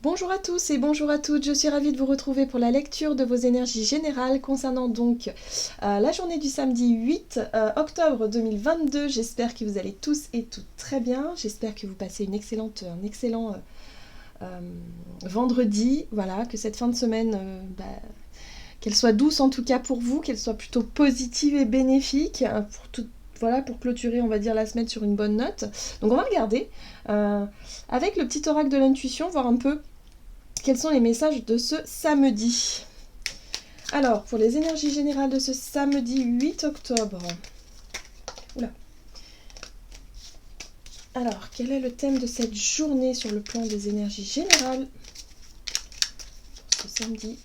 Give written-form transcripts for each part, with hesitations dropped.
Bonjour à tous et bonjour à toutes, je suis ravie de vous retrouver pour la lecture de vos énergies générales concernant donc la journée du samedi 8 octobre 2022. J'espère que vous allez tous et toutes très bien, j'espère que vous passez un excellent vendredi, voilà, que cette fin de semaine, qu'elle soit douce en tout cas pour vous, qu'elle soit plutôt positive et bénéfique pour tout. Voilà, pour clôturer, on va dire, la semaine sur une bonne note. Donc on va regarder avec le petit oracle de l'intuition, voir un peu quels sont les messages de ce samedi. Alors, pour les énergies générales de ce samedi 8 octobre. Oula. Alors, quel est le thème de cette journée sur le plan des énergies générales pour ce samedi ?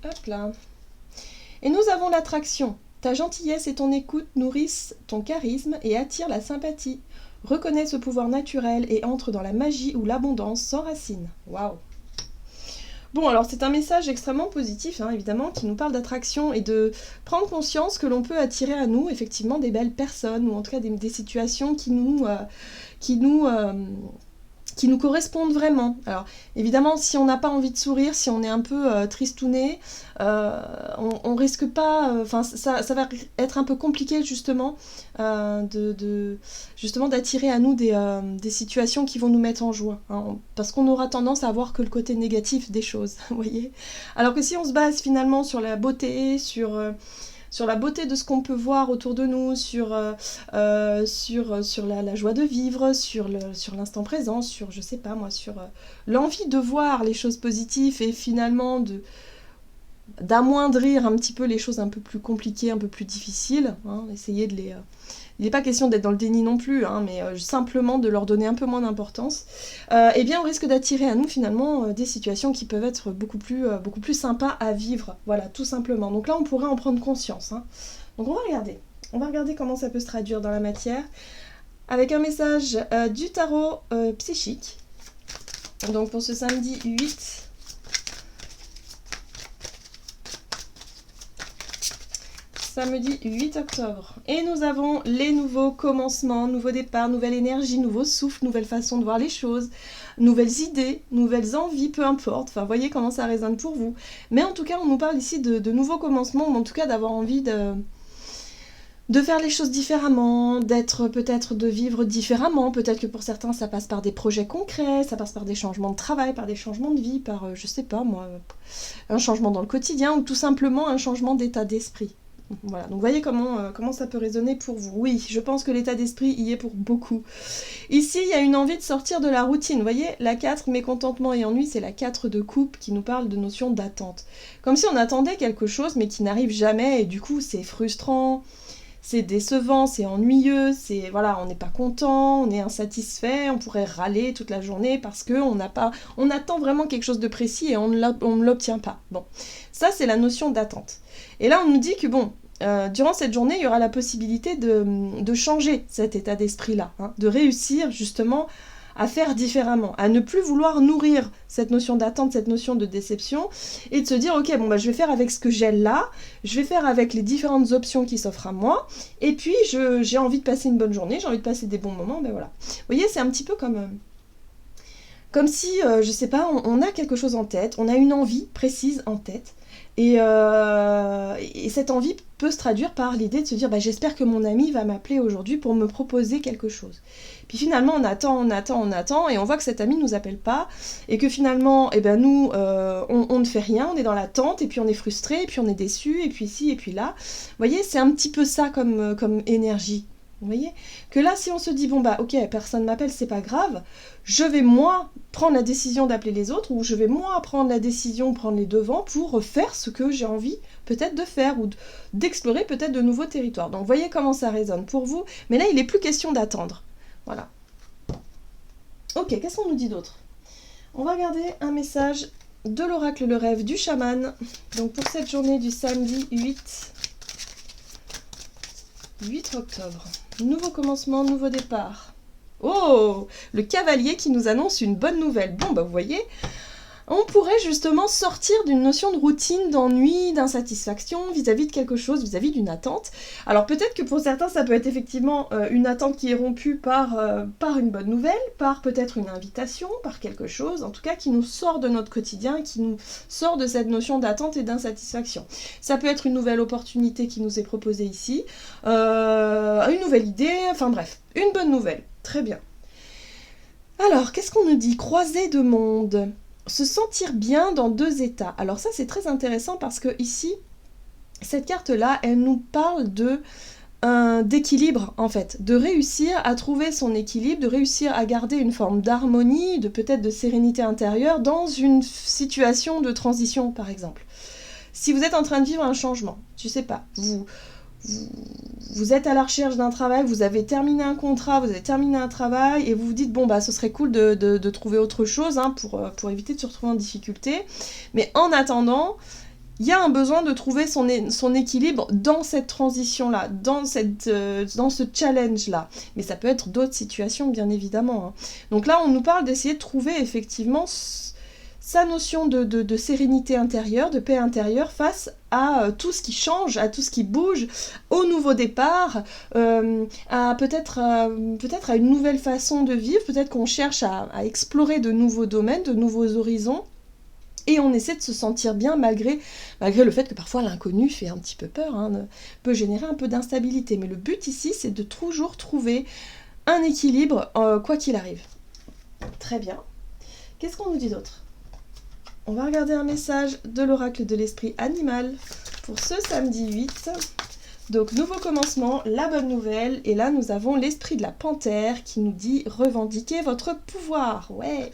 Hop là. Et nous avons l'attraction. Ta gentillesse et ton écoute nourrissent ton charisme et attirent la sympathie. Reconnais ce pouvoir naturel et entre dans la magie où l'abondance s'enracine. Waouh! Bon, alors c'est un message extrêmement positif, hein, évidemment, qui nous parle d'attraction et de prendre conscience que l'on peut attirer à nous, effectivement, des belles personnes, ou en tout cas des situations qui nous correspondent vraiment. Alors, évidemment, si on n'a pas envie de sourire, si on est un peu tristouné, on risque pas... Enfin, ça va être un peu compliqué, justement, justement d'attirer à nous des situations qui vont nous mettre en joie. Hein, parce qu'on aura tendance à voir que le côté négatif des choses, vous voyez. Alors que si on se base, finalement, sur la beauté, sur la beauté de ce qu'on peut voir autour de nous, sur la joie de vivre, sur l'instant présent, sur, je sais pas moi, sur l'envie de voir les choses positives et finalement d'amoindrir un petit peu les choses un peu plus compliquées, un peu plus difficiles, hein, essayer de les... Il n'est pas question d'être dans le déni non plus, hein, mais simplement de leur donner un peu moins d'importance, eh bien on risque d'attirer à nous finalement des situations qui peuvent être beaucoup plus sympas à vivre, voilà, tout simplement. Donc là on pourrait en prendre conscience. Hein. Donc on va regarder comment ça peut se traduire dans la matière, avec un message du tarot psychique, donc pour ce samedi 8 samedi 8 octobre. Et nous avons les nouveaux commencements, nouveaux départs, nouvelle énergie, nouveau souffle, nouvelle façon de voir les choses, nouvelles idées, nouvelles envies, peu importe. Enfin, voyez comment ça résonne pour vous. Mais en tout cas, on nous parle ici de nouveaux commencements, ou en tout cas d'avoir envie de faire les choses différemment, de vivre différemment. Peut-être que pour certains, ça passe par des projets concrets, ça passe par des changements de travail, par des changements de vie, par, je sais pas moi, un changement dans le quotidien, ou tout simplement un changement d'état d'esprit. Voilà, donc voyez comment ça peut résonner pour vous. Oui, je pense que l'état d'esprit y est pour beaucoup. Ici, il y a une envie de sortir de la routine. Vous voyez, la 4, mécontentement et ennui, c'est la 4 de coupe qui nous parle de notion d'attente. Comme si on attendait quelque chose, mais qui n'arrive jamais, et du coup, c'est frustrant, c'est décevant, c'est ennuyeux, c'est voilà, on n'est pas content, on est insatisfait, on pourrait râler toute la journée parce qu'on attend vraiment quelque chose de précis et on ne l'obtient pas. Bon, ça c'est la notion d'attente. Et là on nous dit que bon, durant cette journée, il y aura la possibilité de changer cet état d'esprit-là, hein, de réussir justement à faire différemment, à ne plus vouloir nourrir cette notion d'attente, cette notion de déception, et de se dire, ok, bon, je vais faire avec ce que j'ai là, je vais faire avec les différentes options qui s'offrent à moi, et puis j'ai envie de passer une bonne journée, j'ai envie de passer des bons moments, ben voilà. Vous voyez, c'est un petit peu comme si, je sais pas, on a quelque chose en tête, on a une envie précise en tête, et cette envie peut se traduire par l'idée de se dire j'espère que mon ami va m'appeler aujourd'hui pour me proposer quelque chose. Puis finalement on attend et on voit que cet ami ne nous appelle pas et que finalement nous on ne fait rien, on est dans l'attente et puis on est frustré et puis on est déçu et puis ici et puis là. Vous voyez, c'est un petit peu ça comme énergie. Vous voyez que là, si on se dit, ok, personne m'appelle, c'est pas grave, je vais moi prendre la décision d'appeler les autres, ou je vais moi prendre la décision, prendre les devants pour faire ce que j'ai envie peut-être de faire, ou d'explorer peut-être de nouveaux territoires. Donc, voyez comment ça résonne pour vous, mais là, il n'est plus question d'attendre. Voilà. Ok, qu'est-ce qu'on nous dit d'autre ? On va regarder un message de l'oracle Le Rêve du chaman, donc pour cette journée du samedi 8 octobre. Nouveau commencement, nouveau départ. Oh, le cavalier qui nous annonce une bonne nouvelle. Bon, vous voyez, On pourrait justement sortir d'une notion de routine, d'ennui, d'insatisfaction vis-à-vis de quelque chose, vis-à-vis d'une attente. Alors peut-être que pour certains, ça peut être effectivement une attente qui est rompue par une bonne nouvelle, par peut-être une invitation, par quelque chose, en tout cas qui nous sort de notre quotidien, qui nous sort de cette notion d'attente et d'insatisfaction. Ça peut être une nouvelle opportunité qui nous est proposée ici, une nouvelle idée, enfin bref, une bonne nouvelle. Très bien. Alors, qu'est-ce qu'on nous dit? Croisée de monde. Se sentir bien dans deux états. Alors ça c'est très intéressant parce que ici, cette carte-là, elle nous parle d'équilibre en fait, de réussir à trouver son équilibre, de réussir à garder une forme d'harmonie, de peut-être de sérénité intérieure dans une situation de transition par exemple. Si vous êtes en train de vivre un changement, je sais pas, vous êtes à la recherche d'un travail, vous avez terminé un contrat, vous avez terminé un travail, et vous vous dites, bon, bah, ce serait cool de trouver autre chose hein, pour éviter de se retrouver en difficulté. Mais en attendant, il y a un besoin de trouver son équilibre dans cette transition-là, dans ce challenge-là. Mais ça peut être d'autres situations, bien évidemment. Hein. Donc là, on nous parle d'essayer de trouver effectivement sa notion de sérénité intérieure, de paix intérieure face à tout ce qui change, à tout ce qui bouge, au nouveau départ, peut-être à une nouvelle façon de vivre, peut-être qu'on cherche à explorer de nouveaux domaines, de nouveaux horizons, et on essaie de se sentir bien malgré le fait que parfois l'inconnu fait un petit peu peur, hein, peut générer un peu d'instabilité. Mais le but ici, c'est de toujours trouver un équilibre, quoi qu'il arrive. Très bien. Qu'est-ce qu'on nous dit d'autre ? On va regarder un message de l'oracle de l'esprit animal pour ce samedi 8. Donc, nouveau commencement, la bonne nouvelle. Et là, nous avons l'esprit de la panthère qui nous dit « Revendiquez votre pouvoir ». Ouais.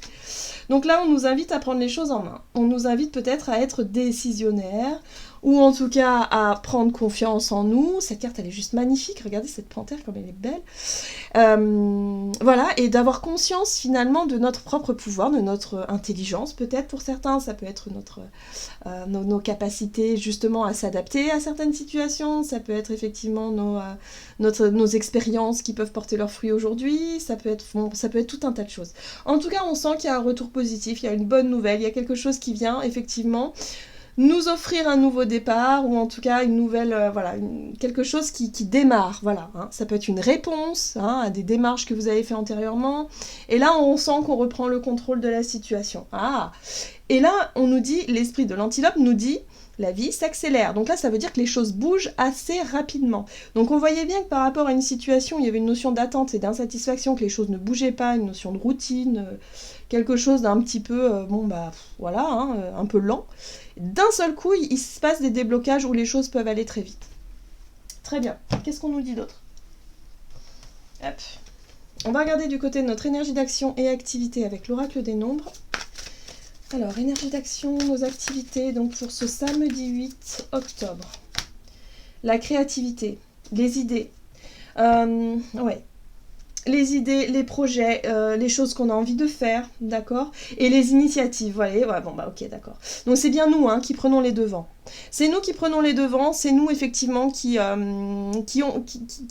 Donc là, on nous invite à prendre les choses en main. On nous invite peut-être à être décisionnaire, ou en tout cas à prendre confiance en nous. Cette carte, elle est juste magnifique. Regardez cette panthère, comme elle est belle. Voilà, et d'avoir conscience finalement de notre propre pouvoir, de notre intelligence peut-être pour certains. Ça peut être nos capacités justement à s'adapter à certaines situations. Ça peut être effectivement nos expériences qui peuvent porter leurs fruits aujourd'hui. Ça peut être tout un tas de choses. En tout cas, on sent qu'il y a un retour positif, il y a une bonne nouvelle, il y a quelque chose qui vient effectivement nous offrir un nouveau départ, ou en tout cas une nouvelle, quelque chose qui démarre, voilà. Hein. Ça peut être une réponse à des démarches que vous avez fait antérieurement, et là on sent qu'on reprend le contrôle de la situation. Ah. Et là on nous dit, l'esprit de l'antilope nous dit, la vie s'accélère. Donc là, ça veut dire que les choses bougent assez rapidement. Donc on voyait bien que par rapport à une situation où il y avait une notion d'attente et d'insatisfaction, que les choses ne bougeaient pas, une notion de routine, quelque chose d'un petit peu, un peu lent. D'un seul coup, il se passe des déblocages où les choses peuvent aller très vite. Très bien. Qu'est-ce qu'on nous dit d'autre ? Hop. On va regarder du côté de notre énergie d'action et activité avec l'oracle des nombres. Alors, énergie d'action, nos activités, donc pour ce samedi 8 octobre. La créativité, les idées. Les idées, les projets, les choses qu'on a envie de faire, d'accord ? Et les initiatives, ok, d'accord. Donc c'est bien nous qui prenons les devants. C'est nous qui prenons les devants, c'est nous effectivement qui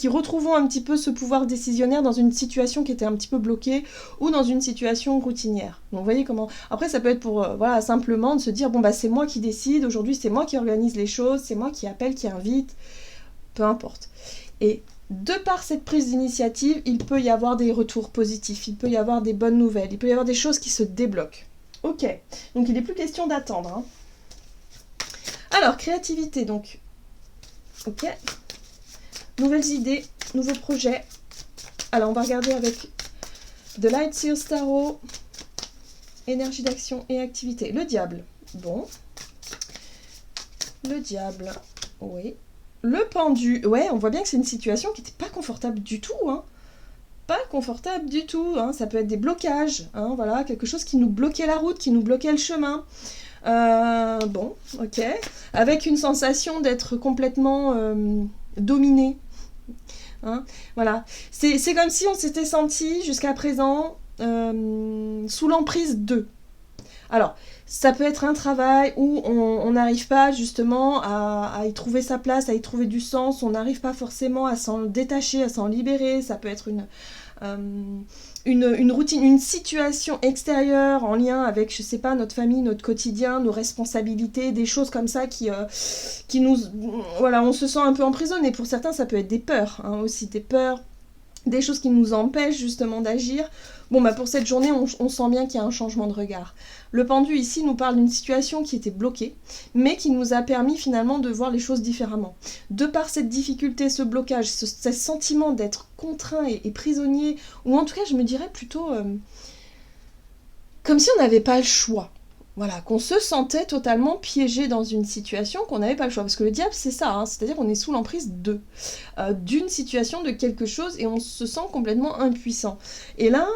retrouvons un petit peu ce pouvoir décisionnaire dans une situation qui était un petit peu bloquée ou dans une situation routinière. Donc vous voyez comment... Après ça peut être pour simplement de se dire, c'est moi qui décide, aujourd'hui c'est moi qui organise les choses, c'est moi qui appelle, qui invite, peu importe. Et de par cette prise d'initiative, il peut y avoir des retours positifs, il peut y avoir des bonnes nouvelles, il peut y avoir des choses qui se débloquent. Ok, donc il n'est plus question d'attendre. Hein. Alors, créativité, donc. Ok. Nouvelles idées, nouveaux projets. Alors, on va regarder avec The Light Seals Tarot, énergie d'action et activité. Le diable, bon. Le diable, oui. Le pendu, ouais, on voit bien que c'est une situation qui n'était pas confortable du tout, hein. Pas confortable du tout, hein. Ça peut être des blocages, hein, voilà, quelque chose qui nous bloquait la route, qui nous bloquait le chemin. Bon, ok. Avec une sensation d'être complètement dominé. Hein, voilà. C'est comme si on s'était senti jusqu'à présent sous l'emprise d'eux. Alors, ça peut être un travail où on n'arrive pas justement à y trouver sa place, à y trouver du sens, on n'arrive pas forcément à s'en détacher, à s'en libérer, ça peut être une routine, une situation extérieure en lien avec, je sais pas, notre famille, notre quotidien, nos responsabilités, des choses comme ça qui nous... Voilà, on se sent un peu emprisonné. Pour certains, ça peut être des peurs, hein, aussi, des peurs, des choses qui nous empêchent justement d'agir. Bon, bah pour cette journée, on sent bien qu'il y a un changement de regard. Le pendu ici nous parle d'une situation qui était bloquée, mais qui nous a permis finalement de voir les choses différemment. De par cette difficulté, ce blocage, ce sentiment d'être contraint et prisonnier, ou en tout cas je me dirais plutôt comme si on n'avait pas le choix. Voilà, qu'on se sentait totalement piégé dans une situation, qu'on n'avait pas le choix. Parce que le diable, c'est ça, hein, c'est-à-dire qu'on est sous l'emprise d'une situation, de quelque chose, et on se sent complètement impuissant. Et là,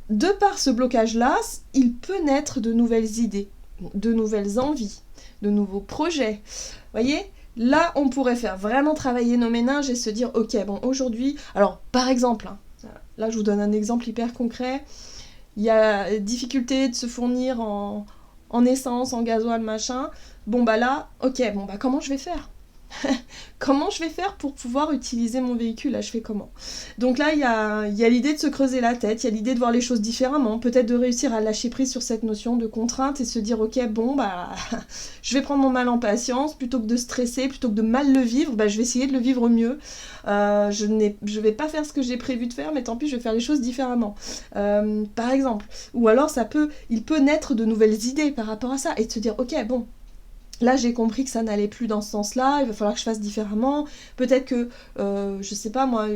de par ce blocage-là, il peut naître de nouvelles idées, de nouvelles envies, de nouveaux projets. Vous voyez ? Là, on pourrait faire vraiment travailler nos méninges et se dire, ok, bon, aujourd'hui... Alors, par exemple, hein, là, je vous donne un exemple hyper concret. Il y a difficulté de se fournir en essence, en gasoil, machin. Bon, bah là, ok, bon, bah comment je vais faire ? Comment je vais faire pour pouvoir utiliser mon véhicule ? Là, je fais comment ? Donc là, il y a l'idée de se creuser la tête, il y a l'idée de voir les choses différemment, peut-être de réussir à lâcher prise sur cette notion de contrainte et se dire, ok, bon, bah, je vais prendre mon mal en patience, plutôt que de stresser, plutôt que de mal le vivre, bah, je vais essayer de le vivre mieux. Je vais pas faire ce que j'ai prévu de faire, mais tant pis, je vais faire les choses différemment. Par exemple. Ou alors, il peut naître de nouvelles idées par rapport à ça, et de se dire, ok, bon, là, j'ai compris que ça n'allait plus dans ce sens-là, il va falloir que je fasse différemment. Peut-être que, je sais pas moi,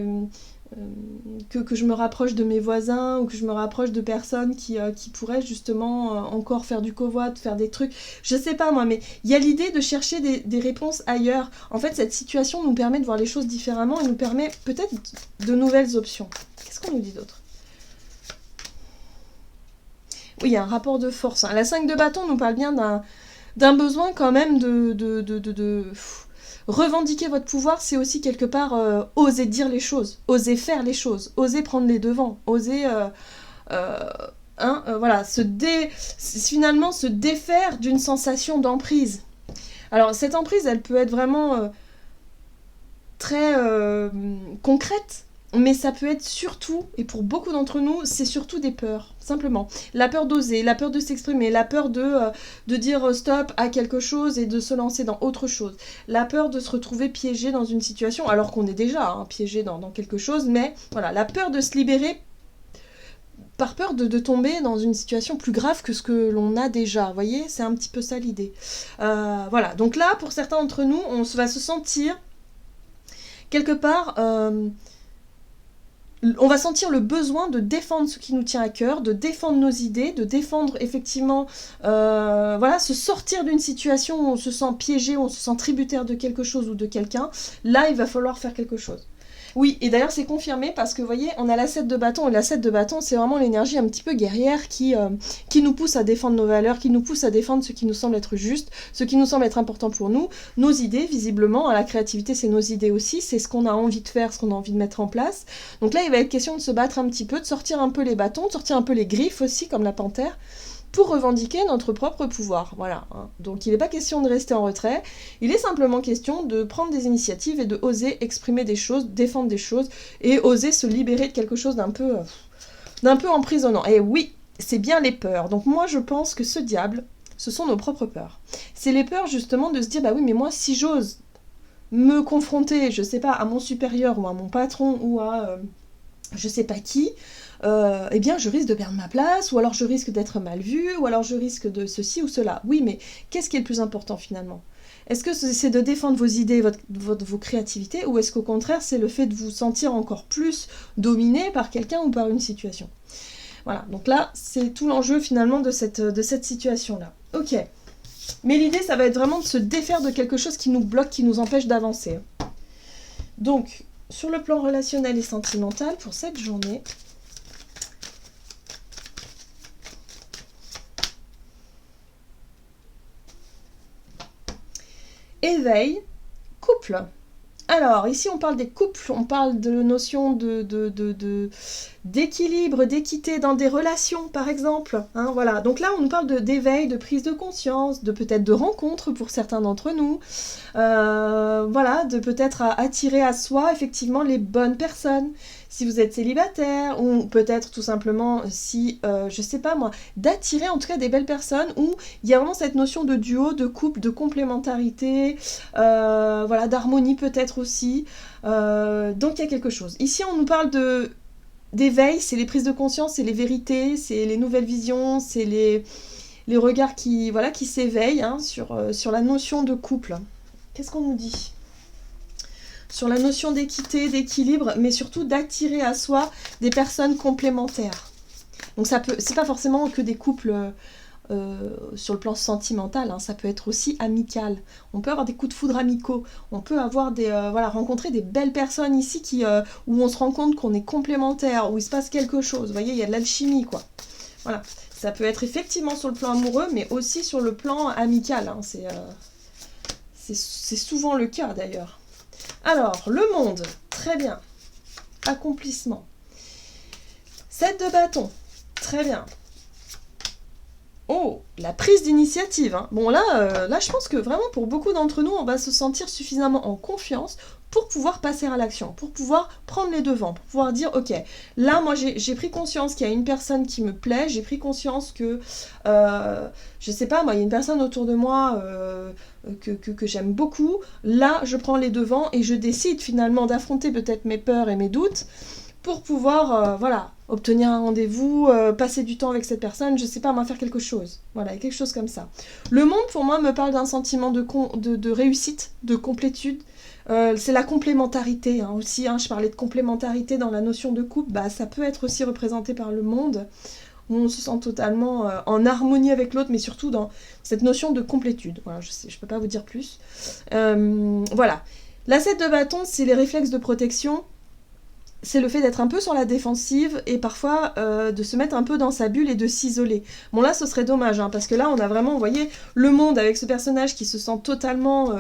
que je me rapproche de mes voisins ou que je me rapproche de personnes qui pourraient justement encore faire du covoit, faire des trucs. Je sais pas moi, mais il y a l'idée de chercher des réponses ailleurs. En fait, cette situation nous permet de voir les choses différemment et nous permet peut-être de nouvelles options. Qu'est-ce qu'on nous dit d'autre ? Oui, il y a un rapport de force. Hein. La 5 de bâton nous parle bien d'un besoin quand même de revendiquer votre pouvoir, c'est aussi quelque part oser dire les choses, oser faire les choses, oser prendre les devants, oser voilà, finalement se défaire d'une sensation d'emprise. Alors cette emprise, elle peut être vraiment très concrète, mais ça peut être surtout, et pour beaucoup d'entre nous, c'est surtout des peurs, simplement. La peur d'oser, la peur de s'exprimer, la peur de dire stop à quelque chose et de se lancer dans autre chose. La peur de se retrouver piégé dans une situation, alors qu'on est déjà piégé dans quelque chose, mais voilà, la peur de se libérer par peur de tomber dans une situation plus grave que ce que l'on a déjà. Vous voyez, c'est un petit peu ça l'idée. Voilà, donc là, pour certains d'entre nous, on va se sentir quelque part... on va sentir le besoin de défendre ce qui nous tient à cœur, de défendre nos idées, de défendre effectivement, voilà, se sortir d'une situation où on se sent piégé, où on se sent tributaire de quelque chose ou de quelqu'un. Là, il va falloir faire quelque chose. Oui, et d'ailleurs c'est confirmé parce que vous voyez, on a la 7 de bâton, et la 7 de bâton c'est vraiment l'énergie un petit peu guerrière qui nous pousse à défendre nos valeurs, qui nous pousse à défendre ce qui nous semble être juste, ce qui nous semble être important pour nous, nos idées visiblement, la créativité c'est nos idées aussi, c'est ce qu'on a envie de faire, ce qu'on a envie de mettre en place. Donc là il va être question de se battre un petit peu, de sortir un peu les bâtons, de sortir un peu les griffes aussi comme la panthère, pour revendiquer notre propre pouvoir, voilà. Donc il n'est pas question de rester en retrait, il est simplement question de prendre des initiatives et de oser exprimer des choses, défendre des choses, et oser se libérer de quelque chose d'un peu emprisonnant. Et oui, c'est bien les peurs. Donc moi je pense que ce diable, ce sont nos propres peurs. C'est les peurs justement de se dire, bah oui mais moi si j'ose me confronter, je sais pas, à mon supérieur ou à mon patron ou à je sais pas qui, eh bien je risque de perdre ma place, ou alors je risque d'être mal vue, ou alors je risque de ceci ou cela. Oui, mais qu'est-ce qui est le plus important finalement ? Est-ce que c'est de défendre vos idées, vos créativités, ou est-ce qu'au contraire c'est le fait de vous sentir encore plus dominé par quelqu'un ou par une situation ? Voilà, donc là c'est tout l'enjeu finalement de cette situation-là. Ok, mais l'idée ça va être vraiment de se défaire de quelque chose qui nous bloque, qui nous empêche d'avancer. Donc, sur le plan relationnel et sentimental, pour cette journée, éveil, couple. Alors, ici, on parle des couples, on parle de notion d'équilibre, d'équité dans des relations, par exemple. Hein, voilà. Donc là, on nous parle d'éveil, de prise de conscience, de peut-être de rencontres pour certains d'entre nous. Voilà, de peut-être attirer à soi, effectivement, les bonnes personnes. si vous êtes célibataire, ou peut-être tout simplement si, je sais pas moi, d'attirer en tout cas des belles personnes où il y a vraiment cette notion de duo, de couple, de complémentarité, voilà, d'harmonie peut-être aussi. Donc il y a quelque chose. Ici on nous parle d'éveil, c'est les prises de conscience, c'est les vérités, c'est les nouvelles visions, c'est les regards qui, voilà, qui s'éveillent hein, sur la notion de couple. Qu'est-ce qu'on nous dit ? Sur la notion d'équité, d'équilibre, mais surtout d'attirer à soi des personnes complémentaires. Donc c'est pas forcément que des couples sur le plan sentimental, hein, ça peut être aussi amical. On peut avoir des coups de foudre amicaux, on peut avoir rencontrer des belles personnes ici où on se rend compte qu'on est complémentaires, où il se passe quelque chose. Vous voyez, il y a de l'alchimie, quoi. Voilà. Ça peut être effectivement sur le plan amoureux, mais aussi sur le plan amical. Hein. C'est souvent le cas, d'ailleurs. Alors, le monde, très bien. Accomplissement. 7 de bâton, très bien. Oh, la prise d'initiative. Hein. Bon, là, je pense que vraiment, pour beaucoup d'entre nous, on va se sentir suffisamment en confiance pour pouvoir passer à l'action, pour pouvoir prendre les devants, pour pouvoir dire, ok, là, moi, j'ai pris conscience qu'il y a une personne qui me plaît, j'ai pris conscience que, je sais pas, moi, il y a une personne autour de moi que j'aime beaucoup, là, je prends les devants et je décide finalement d'affronter peut-être mes peurs et mes doutes pour pouvoir, obtenir un rendez-vous, passer du temps avec cette personne, je sais pas, moi, faire quelque chose. Voilà, quelque chose comme ça. Le monde, pour moi, me parle d'un sentiment de réussite, de complétude. C'est la complémentarité hein, aussi, hein, je parlais de complémentarité dans la notion de couple, ça peut être aussi représenté par le monde, où on se sent totalement en harmonie avec l'autre, mais surtout dans cette notion de complétude. Voilà, je peux pas vous dire plus. Voilà. La 7 de bâton, c'est les réflexes de protection, c'est le fait d'être un peu sur la défensive et parfois de se mettre un peu dans sa bulle et de s'isoler. Bon là ce serait dommage, hein, parce que là on a vraiment, vous voyez, le monde avec ce personnage qui se sent totalement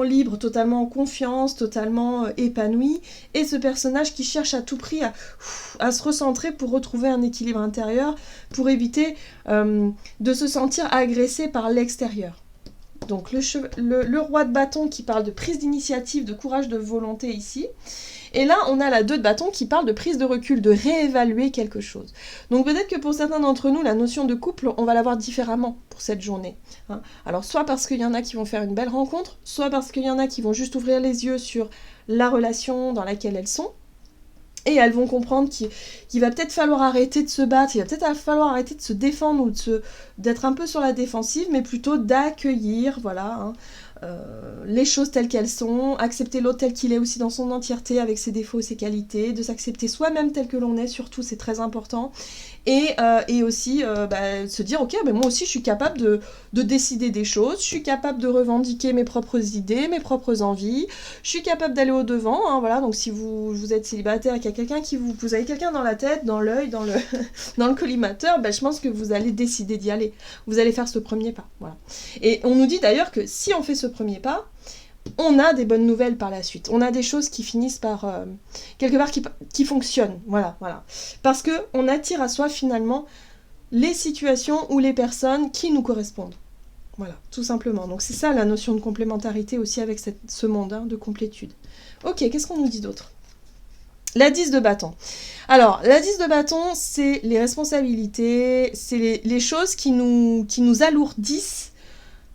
libre, totalement en confiance, totalement épanoui, et ce personnage qui cherche à tout prix à se recentrer pour retrouver un équilibre intérieur, pour éviter de se sentir agressé par l'extérieur. Donc le roi de bâton qui parle de prise d'initiative, de courage, de volonté ici. Et là, on a la 2 de bâton qui parle de prise de recul, de réévaluer quelque chose. Donc peut-être que pour certains d'entre nous, la notion de couple, on va la voir différemment pour cette journée. Hein. Alors soit parce qu'il y en a qui vont faire une belle rencontre, soit parce qu'il y en a qui vont juste ouvrir les yeux sur la relation dans laquelle elles sont. Et elles vont comprendre qu'il va peut-être falloir arrêter de se battre, il va peut-être falloir arrêter de se défendre ou d'être un peu sur la défensive, mais plutôt d'accueillir, les choses telles qu'elles sont, accepter l'autre tel qu'il est aussi dans son entièreté, avec ses défauts et ses qualités, de s'accepter soi-même tel que l'on est, surtout, c'est très important. Et aussi se dire, ok, moi aussi je suis capable de décider des choses, je suis capable de revendiquer mes propres idées, mes propres envies, je suis capable d'aller au-devant, hein, voilà, donc si vous êtes célibataire et qu'il y a quelqu'un vous avez quelqu'un dans la tête, dans l'œil, dans le collimateur, je pense que vous allez décider d'y aller, vous allez faire ce premier pas, voilà. Et on nous dit d'ailleurs que si on fait ce premier pas, on a des bonnes nouvelles par la suite. On a des choses qui finissent par, quelque part, qui fonctionnent. Voilà. Parce qu'on attire à soi, finalement, les situations ou les personnes qui nous correspondent. Voilà, tout simplement. Donc c'est ça la notion de complémentarité aussi avec ce monde, hein, de complétude. Ok, qu'est-ce qu'on nous dit d'autre ? La 10 de bâton. Alors, la 10 de bâton, c'est les responsabilités, c'est les choses qui nous alourdissent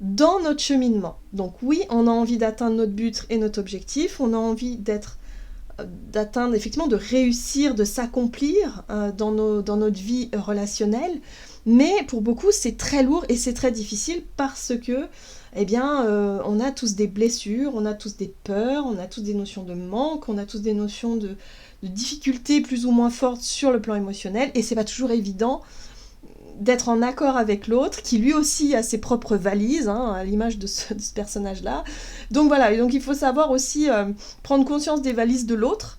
dans notre cheminement. Donc oui, on a envie d'atteindre notre but et notre objectif, on a envie d'atteindre, effectivement, de réussir, de s'accomplir dans notre vie relationnelle, mais pour beaucoup, c'est très lourd et c'est très difficile parce que, on a tous des blessures, on a tous des peurs, on a tous des notions de manque, on a tous des notions de difficultés plus ou moins fortes sur le plan émotionnel, et c'est pas toujours évident d'être en accord avec l'autre, qui lui aussi a ses propres valises, hein, à l'image de ce personnage-là. Donc voilà, et donc il faut savoir aussi prendre conscience des valises de l'autre,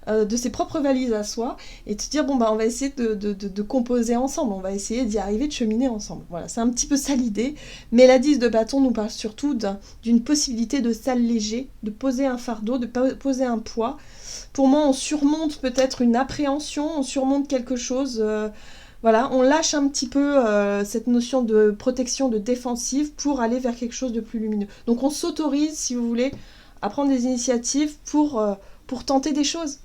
de ses propres valises à soi, et te dire, on va essayer de composer ensemble, on va essayer d'y arriver, de cheminer ensemble. Voilà, c'est un petit peu ça l'idée, mais la 10 de bâton nous parle surtout d'une possibilité de s'alléger, de poser un fardeau, de poser un poids. Pour moi, on surmonte peut-être une appréhension, on surmonte quelque chose... on lâche un petit peu cette notion de protection, de défensive pour aller vers quelque chose de plus lumineux. Donc on s'autorise, si vous voulez, à prendre des initiatives pour tenter des choses.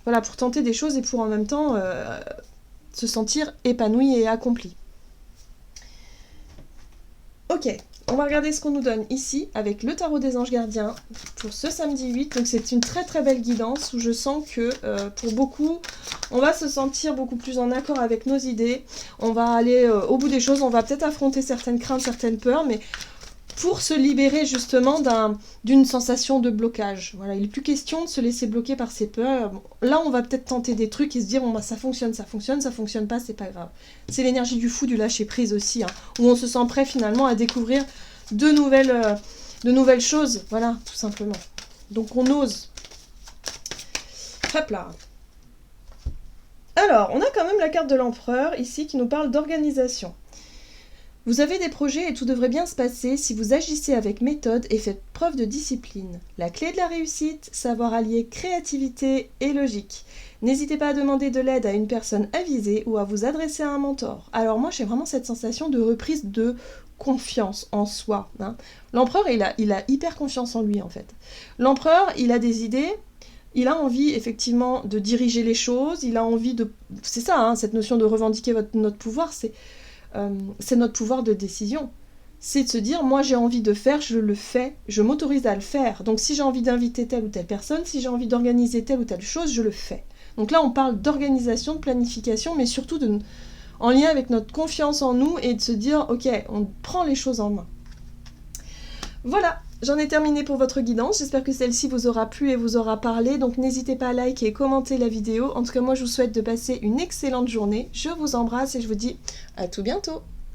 Voilà, pour tenter des choses et pour en même temps se sentir épanoui et accompli. Ok, on va regarder ce qu'on nous donne ici avec le tarot des anges gardiens pour ce samedi 8. Donc c'est une très très belle guidance où je sens que pour beaucoup, on va se sentir beaucoup plus en accord avec nos idées. On va aller au bout des choses, on va peut-être affronter certaines craintes, certaines peurs, mais pour se libérer justement d'une sensation de blocage. Voilà, il n'est plus question de se laisser bloquer par ses peurs. Là, on va peut-être tenter des trucs et se dire, bon, bah, ça fonctionne, ça fonctionne pas, c'est pas grave. C'est l'énergie du fou, du lâcher-prise aussi, hein, où on se sent prêt finalement à découvrir de nouvelles choses. Voilà, tout simplement. Donc on ose. Hop là. Alors, on a quand même la carte de l'empereur ici qui nous parle d'organisation. Vous avez des projets et tout devrait bien se passer si vous agissez avec méthode et faites preuve de discipline. La clé de la réussite, savoir allier créativité et logique. N'hésitez pas à demander de l'aide à une personne avisée ou à vous adresser à un mentor. Alors moi, j'ai vraiment cette sensation de reprise de confiance en soi. Hein. L'empereur, il a hyper confiance en lui, en fait. L'empereur, il a des idées, il a envie, effectivement, de diriger les choses, il a envie de... C'est ça, hein, cette notion de revendiquer notre pouvoir, c'est notre pouvoir de décision. C'est de se dire, moi j'ai envie de faire, je le fais, je m'autorise à le faire. Donc si j'ai envie d'inviter telle ou telle personne, si j'ai envie d'organiser telle ou telle chose, je le fais. Donc là on parle d'organisation, de planification, mais surtout en lien avec notre confiance en nous et de se dire, ok, on prend les choses en main. Voilà, j'en ai terminé pour votre guidance. J'espère que celle-ci vous aura plu et vous aura parlé. Donc n'hésitez pas à liker et commenter la vidéo. En tout cas, moi je vous souhaite de passer une excellente journée. Je vous embrasse et je vous dis à tout bientôt.